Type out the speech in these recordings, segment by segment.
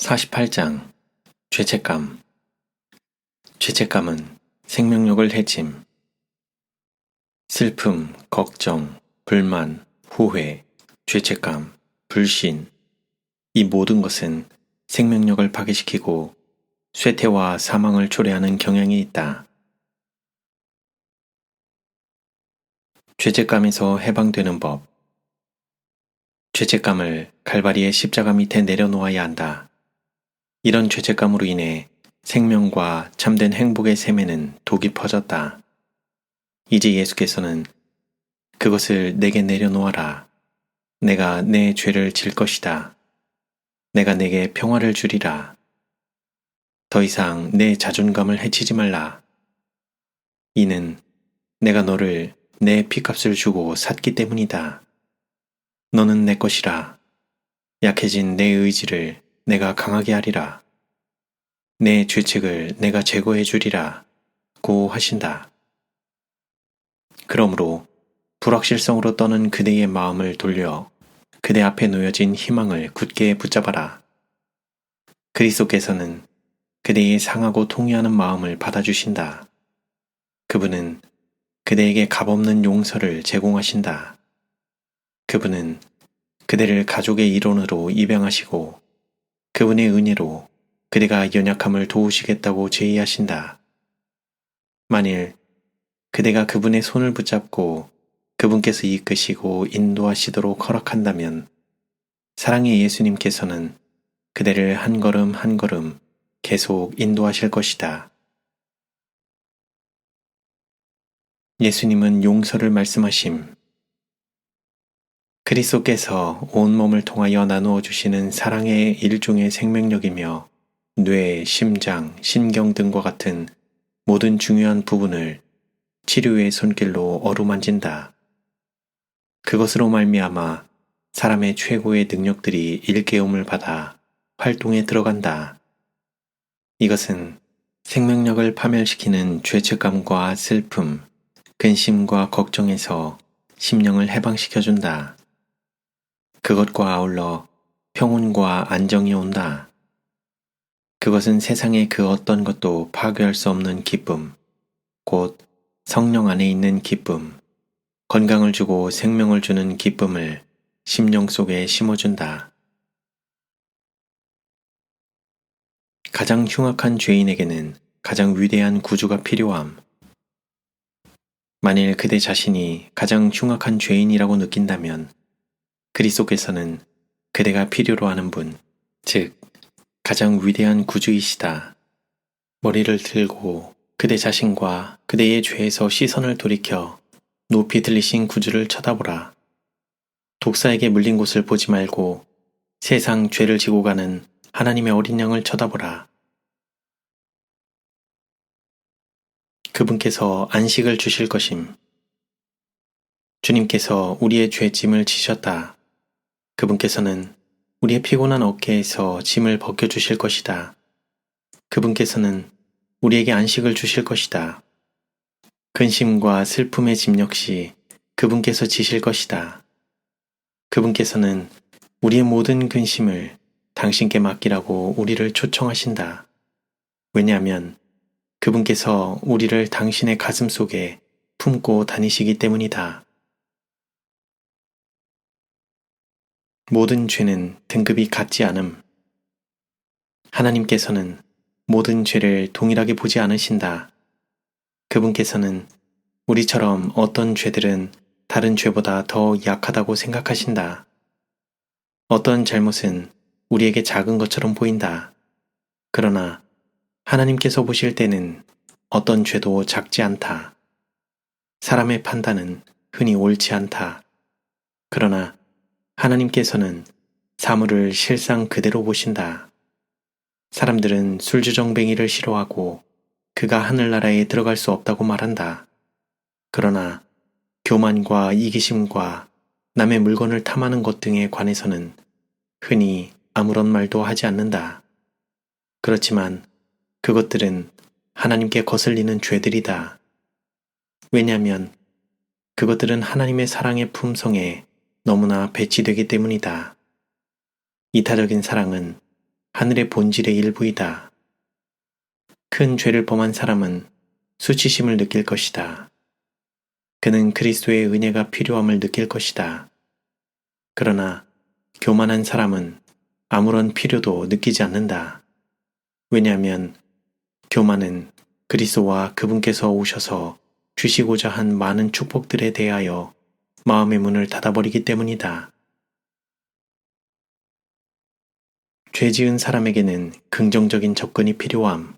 48장 죄책감. 죄책감은 생명력을 해침. 슬픔, 걱정, 불만, 후회, 죄책감, 불신. 이 모든 것은 생명력을 파괴시키고 쇠퇴와 사망을 초래하는 경향이 있다. 죄책감에서 해방되는 법. 죄책감을 갈바리의 십자가 밑에 내려놓아야 한다. 이런 죄책감으로 인해 생명과 참된 행복의 샘에는 독이 퍼졌다. 이제 예수께서는 그것을 내게 내려놓아라. 내가 내 죄를 질 것이다. 내가 내게 평화를 주리라. 더 이상 내 자존감을 해치지 말라. 이는 내가 너를 내 피값을 주고 샀기 때문이다. 너는 내 것이라. 약해진 내 의지를 내가 강하게 하리라. 내 죄책을 내가 제거해 주리라. 고 하신다. 그러므로 불확실성으로 떠는 그대의 마음을 돌려 그대 앞에 놓여진 희망을 굳게 붙잡아라. 그리스도께서는 그대의 상하고 통회하는 마음을 받아주신다. 그분은 그대에게 값없는 용서를 제공하신다. 그분은 그대를 가족의 일원으로 입양하시고 그분의 은혜로 그대가 연약함을 도우시겠다고 제의하신다. 만일 그대가 그분의 손을 붙잡고 그분께서 이끄시고 인도하시도록 허락한다면 사랑의 예수님께서는 그대를 한 걸음 한 걸음 계속 인도하실 것이다. 예수님은 용서를 말씀하심. 그리스도께서 온몸을 통하여 나누어 주시는 사랑의 일종의 생명력이며 뇌, 심장, 신경 등과 같은 모든 중요한 부분을 치료의 손길로 어루만진다. 그것으로 말미암아 사람의 최고의 능력들이 일깨움을 받아 활동에 들어간다. 이것은 생명력을 파멸시키는 죄책감과 슬픔, 근심과 걱정에서 심령을 해방시켜준다. 그것과 아울러 평온과 안정이 온다. 그것은 세상의 그 어떤 것도 파괴할 수 없는 기쁨, 곧 성령 안에 있는 기쁨, 건강을 주고 생명을 주는 기쁨을 심령 속에 심어준다. 가장 흉악한 죄인에게는 가장 위대한 구주가 필요함. 만일 그대 자신이 가장 흉악한 죄인이라고 느낀다면 그리스도께서는 그대가 필요로 하는 분, 즉 가장 위대한 구주이시다. 머리를 들고 그대 자신과 그대의 죄에서 시선을 돌이켜 높이 들리신 구주를 쳐다보라. 독사에게 물린 곳을 보지 말고 세상 죄를 지고 가는 하나님의 어린 양을 쳐다보라. 그분께서 안식을 주실 것임. 주님께서 우리의 죄짐을 지셨다. 그분께서는 우리의 피곤한 어깨에서 짐을 벗겨주실 것이다. 그분께서는 우리에게 안식을 주실 것이다. 근심과 슬픔의 짐 역시 그분께서 지실 것이다. 그분께서는 우리의 모든 근심을 당신께 맡기라고 우리를 초청하신다. 왜냐하면 그분께서 우리를 당신의 가슴 속에 품고 다니시기 때문이다. 모든 죄는 등급이 같지 않음. 하나님께서는 모든 죄를 동일하게 보지 않으신다. 그분께서는 우리처럼 어떤 죄들은 다른 죄보다 더 약하다고 생각하신다. 어떤 잘못은 우리에게 작은 것처럼 보인다. 그러나 하나님께서 보실 때는 어떤 죄도 작지 않다. 사람의 판단은 흔히 옳지 않다. 그러나 하나님께서는 사물을 실상 그대로 보신다. 사람들은 술주정뱅이를 싫어하고 그가 하늘나라에 들어갈 수 없다고 말한다. 그러나 교만과 이기심과 남의 물건을 탐하는 것 등에 관해서는 흔히 아무런 말도 하지 않는다. 그렇지만 그것들은 하나님께 거슬리는 죄들이다. 왜냐하면 그것들은 하나님의 사랑의 품성에 너무나 배치되기 때문이다. 이타적인 사랑은 하늘의 본질의 일부이다. 큰 죄를 범한 사람은 수치심을 느낄 것이다. 그는 그리스도의 은혜가 필요함을 느낄 것이다. 그러나 교만한 사람은 아무런 필요도 느끼지 않는다. 왜냐하면 교만은 그리스도와 그분께서 오셔서 주시고자 한 많은 축복들에 대하여 마음의 문을 닫아버리기 때문이다. 죄 지은 사람에게는 긍정적인 접근이 필요함.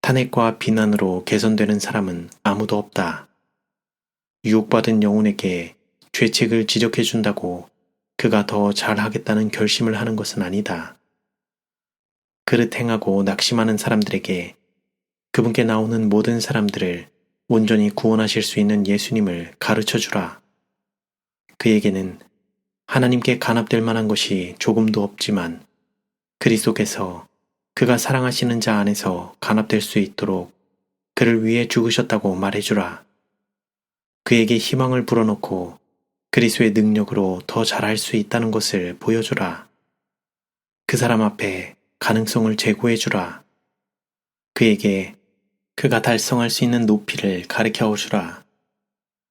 탄핵과 비난으로 개선되는 사람은 아무도 없다. 유혹받은 영혼에게 죄책을 지적해준다고 그가 더 잘하겠다는 결심을 하는 것은 아니다. 그릇 행하고 낙심하는 사람들에게 그분께 나오는 모든 사람들을 온전히 구원하실 수 있는 예수님을 가르쳐 주라. 그에게는 하나님께 간합될 만한 것이 조금도 없지만 그리스도께서 그가 사랑하시는 자 안에서 간합될 수 있도록 그를 위해 죽으셨다고 말해주라. 그에게 희망을 불어넣고 그리스도의 능력으로 더 잘할 수 있다는 것을 보여주라. 그 사람 앞에 가능성을 제고해주라. 그에게 그가 달성할 수 있는 높이를 가르쳐주라.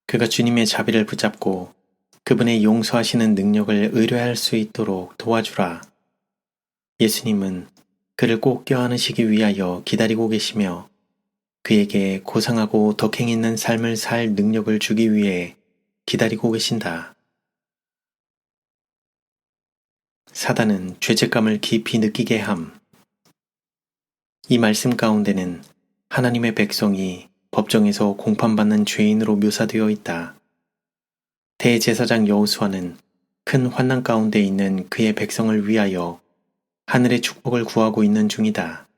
그가 주님의 자비를 붙잡고 그분의 용서하시는 능력을 의뢰할 수 있도록 도와주라. 예수님은 그를 꼭 껴안으시기 위하여 기다리고 계시며 그에게 고상하고 덕행 있는 삶을 살 능력을 주기 위해 기다리고 계신다. 사단은 죄책감을 깊이 느끼게 함. 이 말씀 가운데는 하나님의 백성이 법정에서 공판받는 죄인으로 묘사되어 있다. 대제사장 여호수아는 큰 환난 가운데 있는 그의 백성을 위하여 하늘의 축복을 구하고 있는 중이다.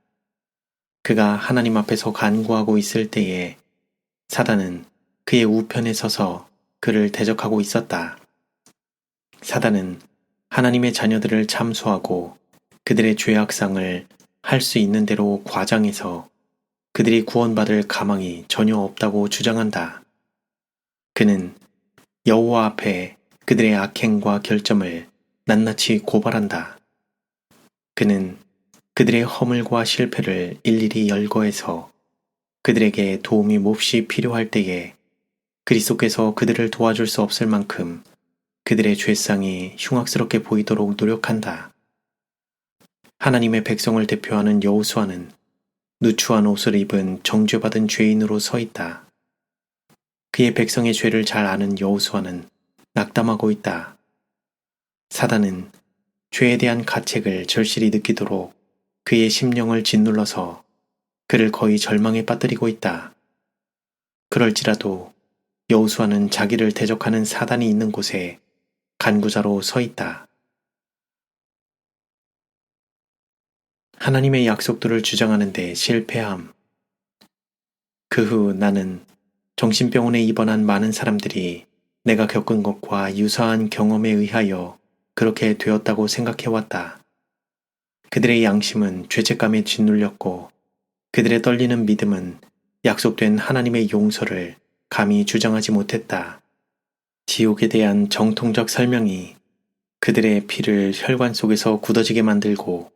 그가 하나님 앞에서 간구하고 있을 때에 사단은 그의 우편에 서서 그를 대적하고 있었다. 사단은 하나님의 자녀들을 참소하고 그들의 죄악상을 할 수 있는 대로 과장해서 그들이 구원받을 가망이 전혀 없다고 주장한다. 그는 여호와 앞에 그들의 악행과 결점을 낱낱이 고발한다. 그는 그들의 허물과 실패를 일일이 열거해서 그들에게 도움이 몹시 필요할 때에 그리스도께서 그들을 도와줄 수 없을 만큼 그들의 죄상이 흉악스럽게 보이도록 노력한다. 하나님의 백성을 대표하는 여호수아는 누추한 옷을 입은 정죄받은 죄인으로 서 있다. 그의 백성의 죄를 잘 아는 여호수아는 낙담하고 있다. 사단은 죄에 대한 가책을 절실히 느끼도록 그의 심령을 짓눌러서 그를 거의 절망에 빠뜨리고 있다. 그럴지라도 여호수아는 자기를 대적하는 사단이 있는 곳에 간구자로 서 있다. 하나님의 약속들을 주장하는 데 실패함. 그 후 나는 정신병원에 입원한 많은 사람들이 내가 겪은 것과 유사한 경험에 의하여 그렇게 되었다고 생각해왔다. 그들의 양심은 죄책감에 짓눌렸고 그들의 떨리는 믿음은 약속된 하나님의 용서를 감히 주장하지 못했다. 지옥에 대한 정통적 설명이 그들의 피를 혈관 속에서 굳어지게 만들고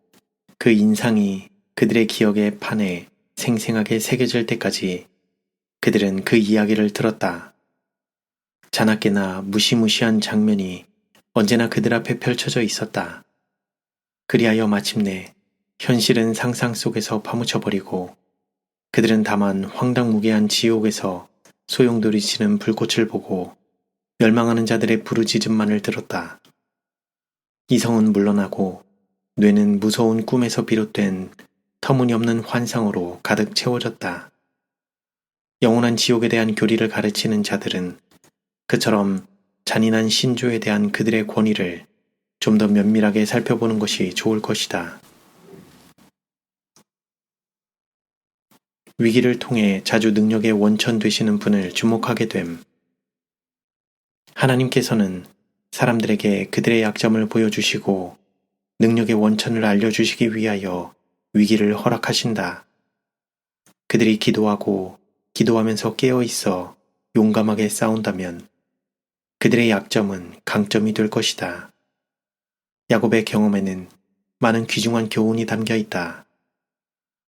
그 인상이 그들의 기억의 판에 생생하게 새겨질 때까지 그들은 그 이야기를 들었다. 자나깨나 무시무시한 장면이 언제나 그들 앞에 펼쳐져 있었다. 그리하여 마침내 현실은 상상 속에서 파묻혀버리고 그들은 다만 황당무계한 지옥에서 소용돌이치는 불꽃을 보고 멸망하는 자들의 부르짖음만을 들었다. 이성은 물러나고 뇌는 무서운 꿈에서 비롯된 터무니없는 환상으로 가득 채워졌다. 영원한 지옥에 대한 교리를 가르치는 자들은 그처럼 잔인한 신조에 대한 그들의 권위를 좀 더 면밀하게 살펴보는 것이 좋을 것이다. 위기를 통해 자주 능력의 원천 되시는 분을 주목하게 됨. 하나님께서는 사람들에게 그들의 약점을 보여주시고 능력의 원천을 알려주시기 위하여 위기를 허락하신다. 그들이 기도하고 기도하면서 깨어있어 용감하게 싸운다면 그들의 약점은 강점이 될 것이다. 야곱의 경험에는 많은 귀중한 교훈이 담겨 있다.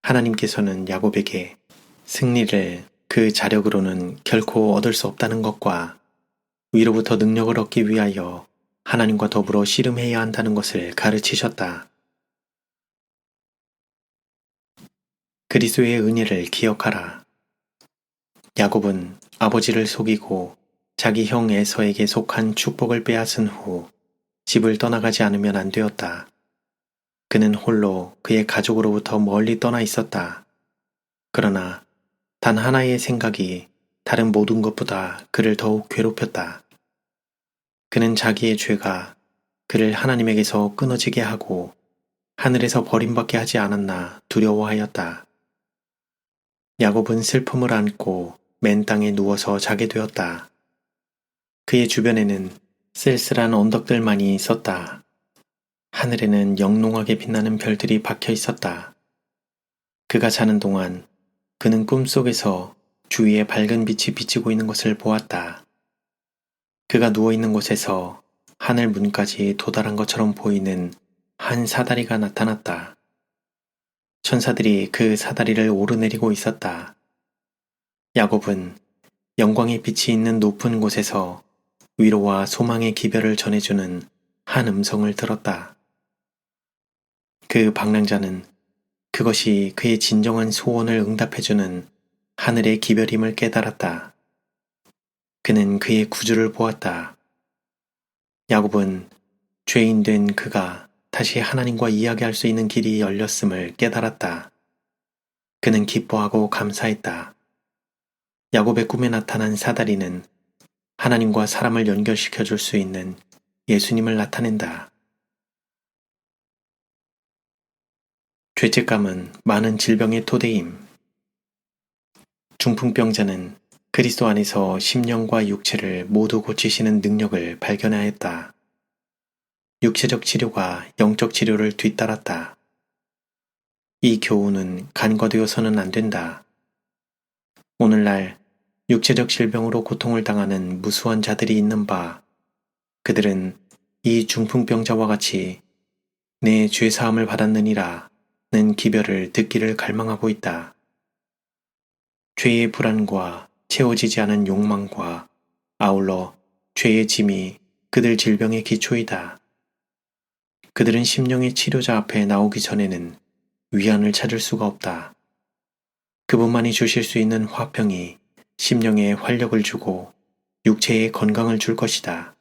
하나님께서는 야곱에게 승리를 그 자력으로는 결코 얻을 수 없다는 것과 위로부터 능력을 얻기 위하여 하나님과 더불어 씨름해야 한다는 것을 가르치셨다. 그리스도의 은혜를 기억하라. 야곱은 아버지를 속이고 자기 형 에서에게 속한 축복을 빼앗은 후 집을 떠나가지 않으면 안 되었다. 그는 홀로 그의 가족으로부터 멀리 떠나 있었다. 그러나 단 하나의 생각이 다른 모든 것보다 그를 더욱 괴롭혔다. 그는 자기의 죄가 그를 하나님에게서 끊어지게 하고 하늘에서 버림받게 하지 않았나 두려워하였다. 야곱은 슬픔을 안고 맨 땅에 누워서 자게 되었다. 그의 주변에는 쓸쓸한 언덕들만이 있었다. 하늘에는 영롱하게 빛나는 별들이 박혀 있었다. 그가 자는 동안 그는 꿈속에서 주위에 밝은 빛이 비치고 있는 것을 보았다. 그가 누워있는 곳에서 하늘 문까지 도달한 것처럼 보이는 한 사다리가 나타났다. 천사들이 그 사다리를 오르내리고 있었다. 야곱은 영광의 빛이 있는 높은 곳에서 위로와 소망의 기별을 전해주는 한 음성을 들었다. 그 방랑자는 그것이 그의 진정한 소원을 응답해주는 하늘의 기별임을 깨달았다. 그는 그의 구주를 보았다. 야곱은 죄인 된 그가 다시 하나님과 이야기할 수 있는 길이 열렸음을 깨달았다. 그는 기뻐하고 감사했다. 야곱의 꿈에 나타난 사다리는 하나님과 사람을 연결시켜 줄 수 있는 예수님을 나타낸다. 죄책감은 많은 질병의 토대임. 중풍병자는 그리스도 안에서 심령과 육체를 모두 고치시는 능력을 발견하였다. 육체적 치료가 영적 치료를 뒤따랐다. 이 교훈은 간과되어서는 안 된다. 오늘날 육체적 질병으로 고통을 당하는 무수한 자들이 있는 바, 그들은 이 중풍병자와 같이 내 죄사함을 받았느니라 는 기별을 듣기를 갈망하고 있다. 죄의 불안과 채워지지 않은 욕망과 아울러 죄의 짐이 그들 질병의 기초이다. 그들은 심령의 치료자 앞에 나오기 전에는 위안을 찾을 수가 없다. 그분만이 주실 수 있는 화평이 심령에 활력을 주고 육체에 건강을 줄 것이다.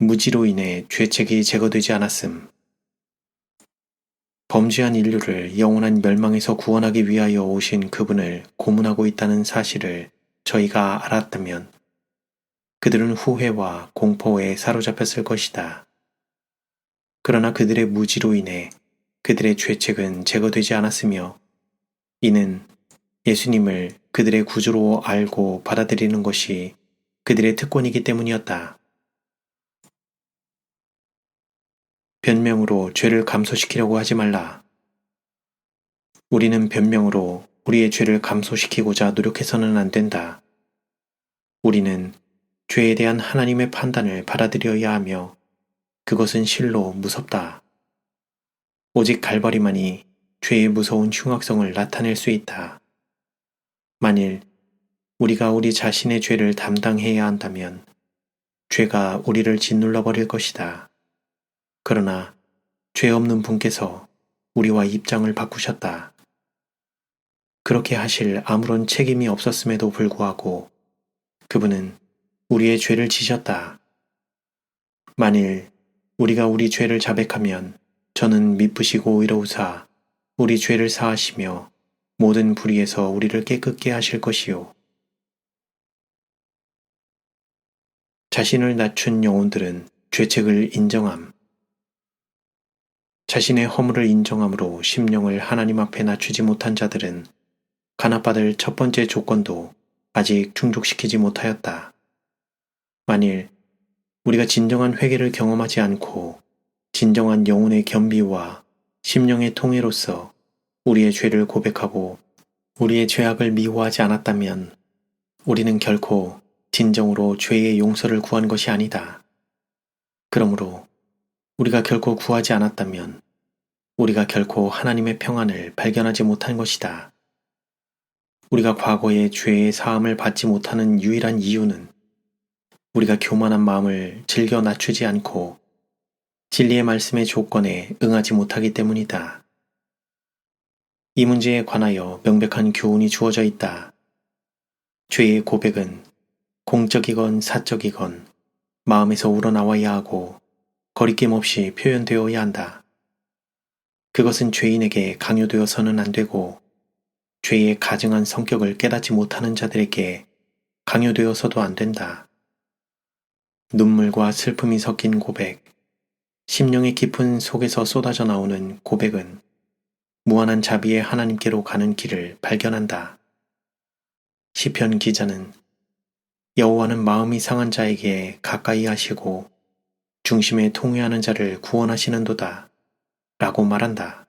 무지로 인해 죄책이 제거되지 않았음. 범죄한 인류를 영원한 멸망에서 구원하기 위하여 오신 그분을 고문하고 있다는 사실을 저희가 알았다면 그들은 후회와 공포에 사로잡혔을 것이다. 그러나 그들의 무지로 인해 그들의 죄책은 제거되지 않았으며 이는 예수님을 그들의 구주로 알고 받아들이는 것이 그들의 특권이기 때문이었다. 변명으로 죄를 감소시키려고 하지 말라. 우리는 변명으로 우리의 죄를 감소시키고자 노력해서는 안 된다. 우리는 죄에 대한 하나님의 판단을 받아들여야 하며 그것은 실로 무섭다. 오직 갈바리만이 죄의 무서운 흉악성을 나타낼 수 있다. 만일 우리가 우리 자신의 죄를 담당해야 한다면 죄가 우리를 짓눌러 버릴 것이다. 그러나 죄 없는 분께서 우리와 입장을 바꾸셨다. 그렇게 하실 아무런 책임이 없었음에도 불구하고 그분은 우리의 죄를 지셨다. 만일 우리가 우리 죄를 자백하면 저는 미쁘시고 의로우사 우리 죄를 사하시며 모든 불의에서 우리를 깨끗게 하실 것이요. 자신을 낮춘 영혼들은 죄책을 인정함. 자신의 허물을 인정함으로 심령을 하나님 앞에 낮추지 못한 자들은 간합받을 첫 번째 조건도 아직 충족시키지 못하였다. 만일 우리가 진정한 회개를 경험하지 않고 진정한 영혼의 겸비와 심령의 통해로서 우리의 죄를 고백하고 우리의 죄악을 미워하지 않았다면 우리는 결코 진정으로 죄의 용서를 구한 것이 아니다. 그러므로 우리가 결코 구하지 않았다면 우리가 결코 하나님의 평안을 발견하지 못한 것이다. 우리가 과거의 죄의 사함을 받지 못하는 유일한 이유는 우리가 교만한 마음을 즐겨 낮추지 않고 진리의 말씀의 조건에 응하지 못하기 때문이다. 이 문제에 관하여 명백한 교훈이 주어져 있다. 죄의 고백은 공적이건 사적이건 마음에서 우러나와야 하고 거리낌 없이 표현되어야 한다. 그것은 죄인에게 강요되어서는 안 되고 죄의 가증한 성격을 깨닫지 못하는 자들에게 강요되어서도 안 된다. 눈물과 슬픔이 섞인 고백, 심령의 깊은 속에서 쏟아져 나오는 고백은 무한한 자비의 하나님께로 가는 길을 발견한다. 시편 기자는 여호와는 마음이 상한 자에게 가까이 하시고 중심에 통회하는 자를 구원하시는도다 라고 말한다.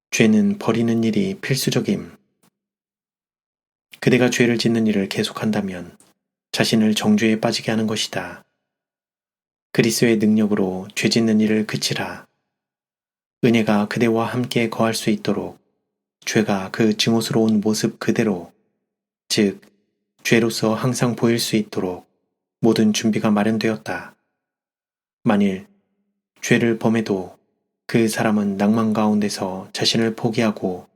죄는 버리는 일이 필수적임. 그대가 죄를 짓는 일을 계속한다면 자신을 정죄에 빠지게 하는 것이다. 그리스도의 능력으로 죄 짓는 일을 그치라. 은혜가 그대와 함께 거할 수 있도록 죄가 그 증오스러운 모습 그대로, 즉 죄로서 항상 보일 수 있도록 모든 준비가 마련되었다. 만일 죄를 범해도 그 사람은 낭만 가운데서 자신을 포기하고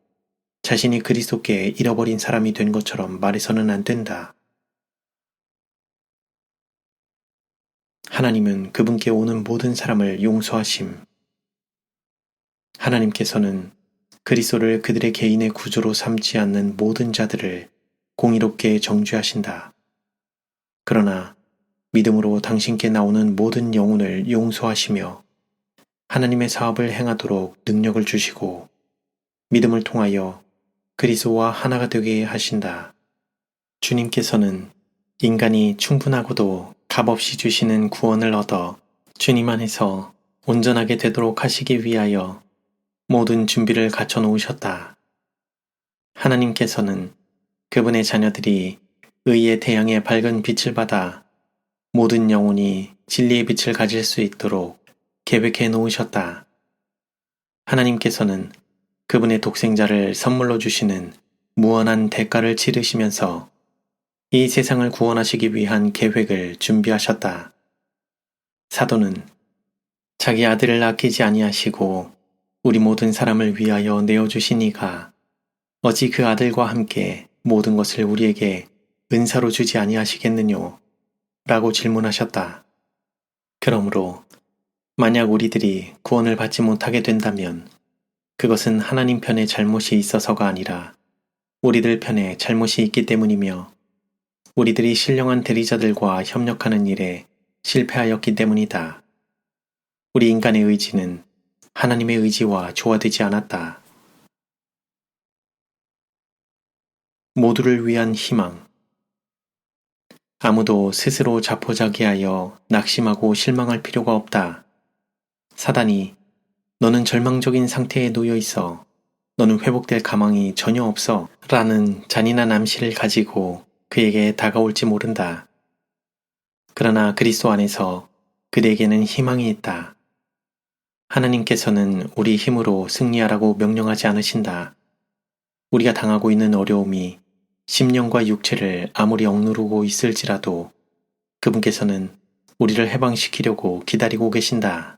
자신이 그리스도께 잃어버린 사람이 된 것처럼 말해서는 안 된다. 하나님은 그분께 오는 모든 사람을 용서하심. 하나님께서는 그리스도를 그들의 개인의 구주로 삼지 않는 모든 자들을 공의롭게 정죄하신다. 그러나 믿음으로 당신께 나오는 모든 영혼을 용서하시며 하나님의 사업을 행하도록 능력을 주시고 믿음을 통하여 그리스도와 하나가 되게 하신다. 주님께서는 인간이 충분하고도 값없이 주시는 구원을 얻어 주님 안에서 온전하게 되도록 하시기 위하여 모든 준비를 갖춰 놓으셨다. 하나님께서는 그분의 자녀들이 의의 태양의 밝은 빛을 받아 모든 영혼이 진리의 빛을 가질 수 있도록 계획해 놓으셨다. 하나님께서는 그분의 독생자를 선물로 주시는 무한한 대가를 치르시면서 이 세상을 구원하시기 위한 계획을 준비하셨다. 사도는 자기 아들을 아끼지 아니하시고 우리 모든 사람을 위하여 내어주신 이가 어찌 그 아들과 함께 모든 것을 우리에게 은사로 주지 아니하시겠느뇨? 라고 질문하셨다. 그러므로 만약 우리들이 구원을 받지 못하게 된다면 그것은 하나님 편에 잘못이 있어서가 아니라 우리들 편에 잘못이 있기 때문이며 우리들이 신령한 대리자들과 협력하는 일에 실패하였기 때문이다. 우리 인간의 의지는 하나님의 의지와 조화되지 않았다. 모두를 위한 희망. 아무도 스스로 자포자기하여 낙심하고 실망할 필요가 없다. 사단이 너는 절망적인 상태에 놓여 있어. 너는 회복될 가망이 전혀 없어. 라는 잔인한 암시를 가지고 그에게 다가올지 모른다. 그러나 그리스도 안에서 그대에게는 희망이 있다. 하나님께서는 우리 힘으로 승리하라고 명령하지 않으신다. 우리가 당하고 있는 어려움이 심령과 육체를 아무리 억누르고 있을지라도 그분께서는 우리를 해방시키려고 기다리고 계신다.